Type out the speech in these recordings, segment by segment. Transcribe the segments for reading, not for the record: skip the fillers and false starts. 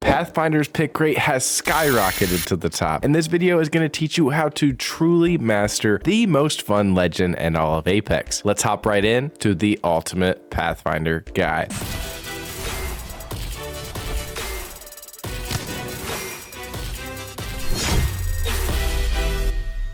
Pathfinder's pick rate has skyrocketed to the top, and this video is going to teach you how to truly master the most fun legend in all of Apex. Let's hop right in to the ultimate Pathfinder guide.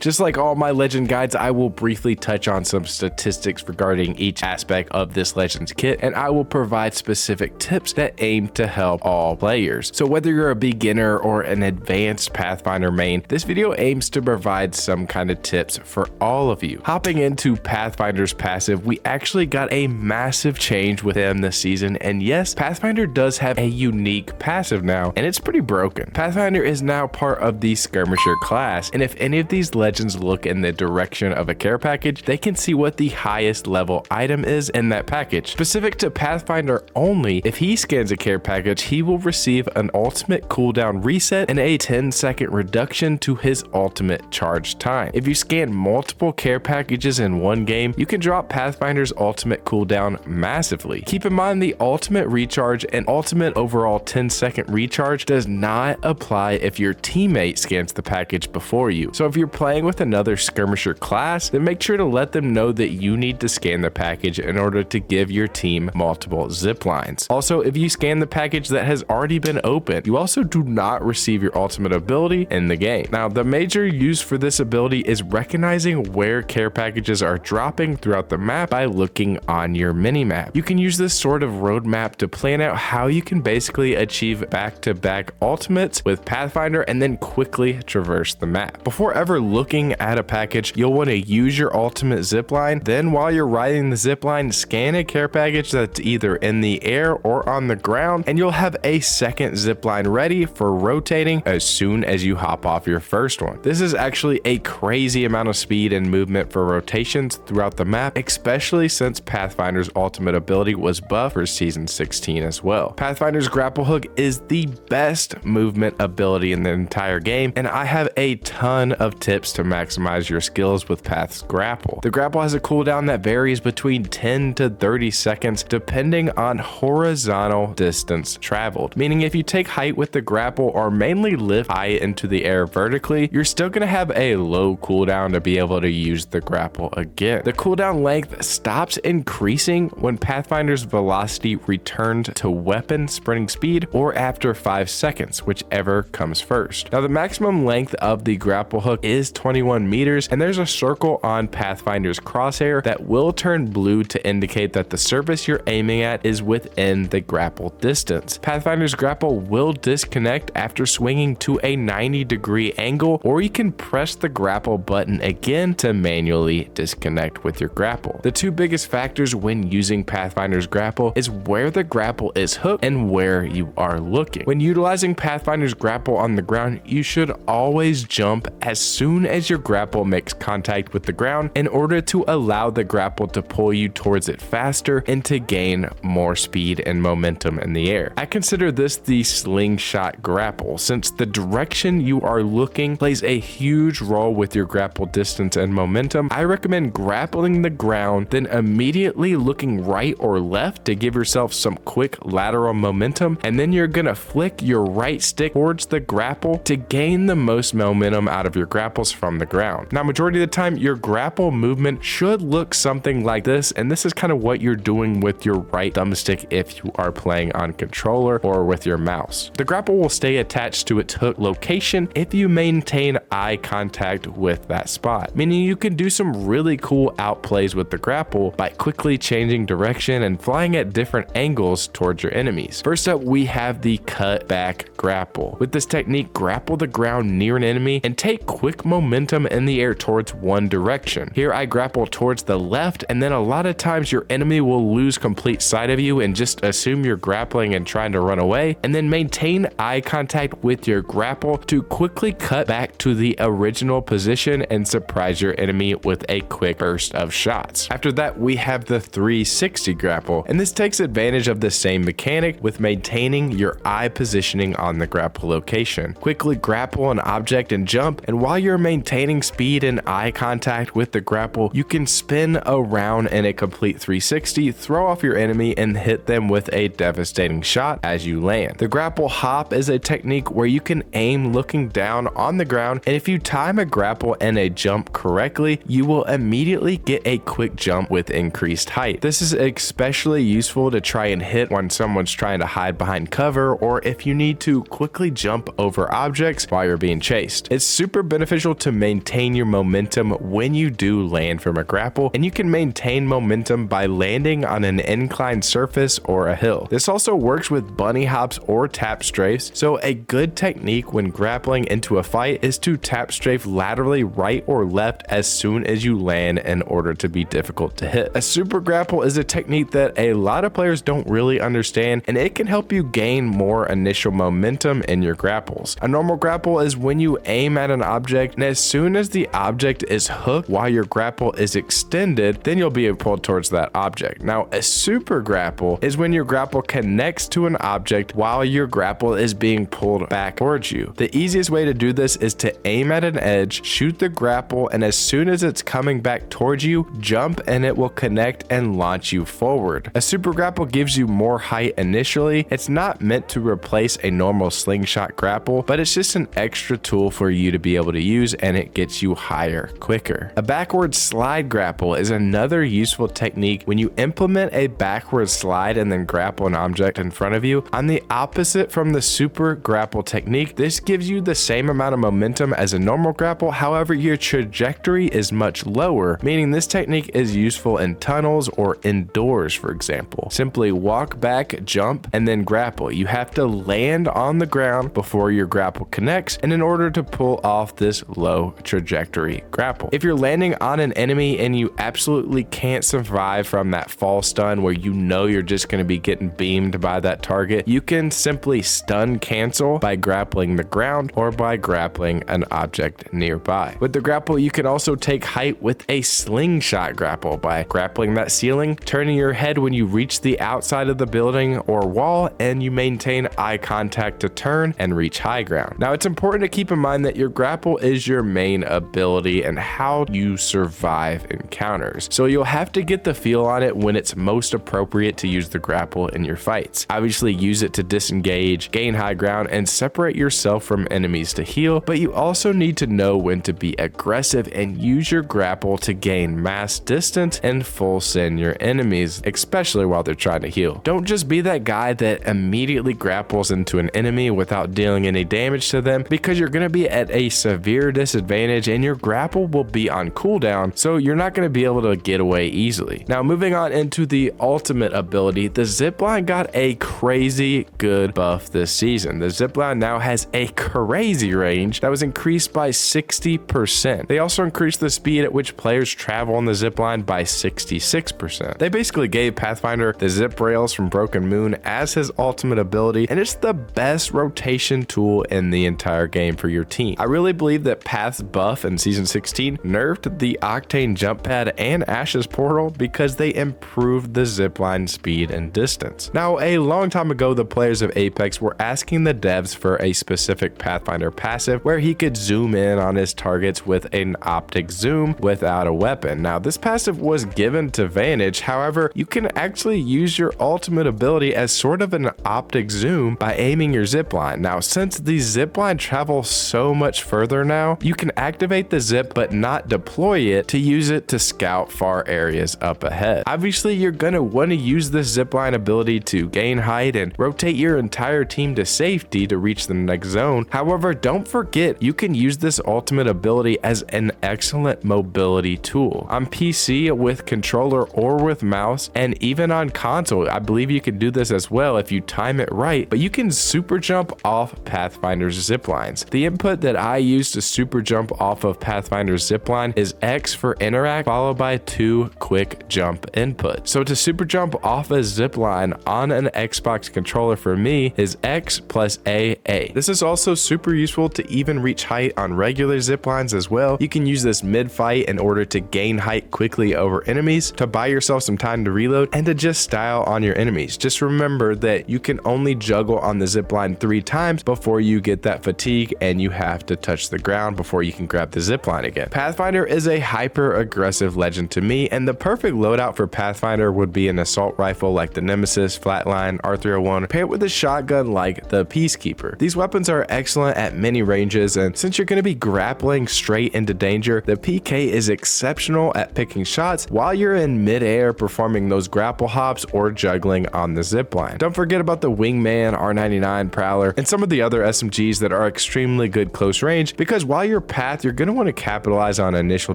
Just like all my legend guides, I will briefly touch on some statistics regarding each aspect of this legend's kit, and I will provide specific tips that aim to help all players. So whether you're a beginner or an advanced Pathfinder main, this video aims to provide some kind of tips for all of you. Hopping into Pathfinder's passive, we actually got a massive change within this season, and yes, Pathfinder does have a unique passive now, and it's pretty broken. Pathfinder is now part of the Skirmisher class, and if any of these legends look in the direction of a care package, they can see what the highest level item is in that package. Specific to Pathfinder only, if he scans a care package, he will receive an ultimate cooldown reset and a 10-second reduction to his ultimate charge time. If you scan multiple care packages in one game, you can drop Pathfinder's ultimate cooldown massively. Keep in mind the ultimate recharge and ultimate overall 10-second recharge does not apply if your teammate scans the package before you. So if you're playing with another skirmisher class, then make sure to let them know that you need to scan the package in order to give your team multiple zip lines. Also, if you scan the package that has already been opened, you also do not receive your ultimate ability in the game. Now, the major use for this ability is recognizing where care packages are dropping throughout the map by looking on your mini-map. You can use this sort of roadmap to plan out how you can basically achieve back-to-back ultimates with Pathfinder and then quickly traverse the map. Before ever looking at a package, you'll want to use your ultimate zipline. Then while you're riding the zipline, scan a care package that's either in the air or on the ground, and you'll have a second zipline ready for rotating as soon as you hop off your first one. This is actually a crazy amount of speed and movement for rotations throughout the map, especially since Pathfinder's ultimate ability was buffed for season 16 as well. Pathfinder's grapple hook is the best movement ability in the entire game, and I have a ton of tips to maximize your skills with Path's grapple. The grapple has a cooldown that varies between 10 to 30 seconds depending on horizontal distance traveled, meaning if you take height with the grapple or mainly lift high into the air vertically, you're still going to have a low cooldown to be able to use the grapple again. The cooldown length stops increasing when Pathfinder's velocity returned to weapon sprinting speed or after 5 seconds, whichever comes first. Now the maximum length of the grapple hook is 21 meters, and there's a circle on Pathfinder's crosshair that will turn blue to indicate that the surface you're aiming at is within the grapple distance. Pathfinder's grapple will disconnect after swinging to a 90-degree angle, or you can press the grapple button again to manually disconnect with your grapple. The two biggest factors when using Pathfinder's grapple is where the grapple is hooked and where you are looking. When utilizing Pathfinder's grapple on the ground, you should always jump as soon as your grapple makes contact with the ground in order to allow the grapple to pull you towards it faster and to gain more speed and momentum in the air. I consider this the slingshot grapple, since the direction you are looking plays a huge role with your grapple distance and momentum. I recommend grappling the ground, then immediately looking right or left to give yourself some quick lateral momentum, and then you're gonna flick your right stick towards the grapple to gain the most momentum out of your grapples from the ground. Now, majority of the time, your grapple movement should look something like this, and this is kind of what you're doing with your right thumbstick if you are playing on controller or with your mouse. The grapple will stay attached to its hook location if you maintain eye contact with that spot, meaning you can do some really cool outplays with the grapple by quickly changing direction and flying at different angles towards your enemies. First up, we have the cut back grapple. With this technique, grapple the ground near an enemy and take quick momentum in the air towards one direction. Here I grapple towards the left, and then a lot of times your enemy will lose complete sight of you and just assume you're grappling and trying to run away, and then maintain eye contact with your grapple to quickly cut back to the original position and surprise your enemy with a quick burst of shots. After that, we have the 360 grapple, and this takes advantage of the same mechanic with maintaining your eye positioning on on the grapple location. Quickly grapple an object and jump, and while you're maintaining speed and eye contact with the grapple, you can spin around in a complete 360, throw off your enemy, and hit them with a devastating shot as you land. The grapple hop is a technique where you can aim looking down on the ground, and if you time a grapple and a jump correctly, you will immediately get a quick jump with increased height. This is especially useful to try and hit when someone's trying to hide behind cover, or if you need to quickly jump over objects while you're being chased. It's super beneficial to maintain your momentum when you do land from a grapple, and you can maintain momentum by landing on an inclined surface or a hill. This also works with bunny hops or tap strafes, so a good technique when grappling into a fight is to tap strafe laterally right or left as soon as you land in order to be difficult to hit. A super grapple is a technique that a lot of players don't really understand, and it can help you gain more initial momentum in your grapples. A normal grapple is when you aim at an object, and as soon as the object is hooked while your grapple is extended, then you'll be pulled towards that object. Now, a super grapple is when your grapple connects to an object while your grapple is being pulled back towards you. The easiest way to do this is to aim at an edge, shoot the grapple, and as soon as it's coming back towards you, jump and it will connect and launch you forward. A super grapple gives you more height initially. It's not meant to replace a normal slingshot grapple, but it's just an extra tool for you to be able to use, and it gets you higher quicker. A backward slide grapple is another useful technique when you implement a backward slide and then grapple an object in front of you. On the opposite from the super grapple technique, this gives you the same amount of momentum as a normal grapple, however your trajectory is much lower, meaning this technique is useful in tunnels or indoors, for example. Simply walk back, jump, and then grapple. You have to land on the ground before your grapple connects, and in order to pull off this low trajectory grapple. If you're landing on an enemy and you absolutely can't survive from that fall stun where you know you're just going to be getting beamed by that target, you can simply stun cancel by grappling the ground or by grappling an object nearby. With the grapple, you can also take height with a slingshot grapple by grappling that ceiling, turning your head when you reach the outside of the building or wall, and you maintain eye contact to turn and reach high ground. Now, it's important to keep in mind that your grapple is your main ability and how you survive encounters. So you'll have to get the feel on it when it's most appropriate to use the grapple in your fights. Obviously, use it to disengage, gain high ground, and separate yourself from enemies to heal, but you also need to know when to be aggressive and use your grapple to gain mass distance and full send your enemies, especially while they're trying to heal. Don't just be that guy that immediately grapples into an enemy without dealing any damage to them, because you're going to be at a severe disadvantage and your grapple will be on cooldown, so you're not going to be able to get away easily. Now, moving on into the ultimate ability, the zipline got a crazy good buff this season. The zipline now has a crazy range that was increased by 60%. They also increased the speed at which players travel on the zipline by 66%. They basically gave Pathfinder the zip rails from Broken Moon as his ultimate ability, and it's the best rotation tool in the entire game for your team. I really believe that Path's buff in Season 16 nerfed the Octane jump pad and Ash's portal because they improved the zipline speed and distance. Now, a long time ago, the players of Apex were asking the devs for a specific Pathfinder passive where he could zoom in on his targets with an optic zoom without a weapon. Now, this passive was given to Vantage, however, you can actually use your ultimate ability as sort of an optic zoom by aiming your zipline. Now, since the zipline travels so much further now, you can activate the zip but not deploy it to use it to scout far areas up ahead. Obviously, you're going to want to use this zipline ability to gain height and rotate your entire team to safety to reach the next zone. However, don't forget you can use this ultimate ability as an excellent mobility tool. On PC with controller or with mouse, and even on console, I believe you can do this as well if you time it right, but you can super jump off Pathfinder's ziplines. The input that I use to super jump off of Pathfinder's zipline is X for interact followed by 2 quick jump input. So to super jump off a zipline on an Xbox controller for me is X plus AA. This is also super useful to even reach height on regular ziplines as well. You can use this mid-fight in order to gain height quickly over enemies, to buy yourself some time to reload, and to just style on your enemies. Just remember that you can only juggle on the zipline line 3 times before you get that fatigue and you have to touch the ground before you can grab the zip line again. Pathfinder is a hyper aggressive legend to me, and the perfect loadout for Pathfinder would be an assault rifle like the Nemesis, Flatline, R301, paired with a shotgun like the Peacekeeper. These weapons are excellent at many ranges, and since you're going to be grappling straight into danger, the PK is exceptional at picking shots while you're in midair performing those grapple hops or juggling on the zipline. Don't forget about the Wingman, R99, Prowler, and some of the other SMGs that are extremely good close range, because while you're Path, you're going to want to capitalize on initial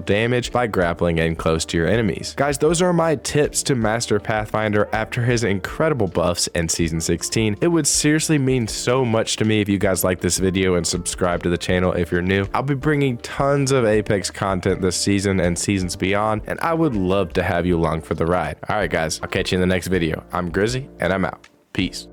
damage by grappling in close to your enemies. Guys, those are my tips to master Pathfinder after his incredible buffs in Season 16. It would seriously mean so much to me if you guys like this video and subscribe to the channel if you're new. I'll be bringing tons of Apex content this season and seasons beyond, and I would love to have you along for the ride. Alright guys, I'll catch you in the next video. I'm Grizzy, and I'm out. Peace.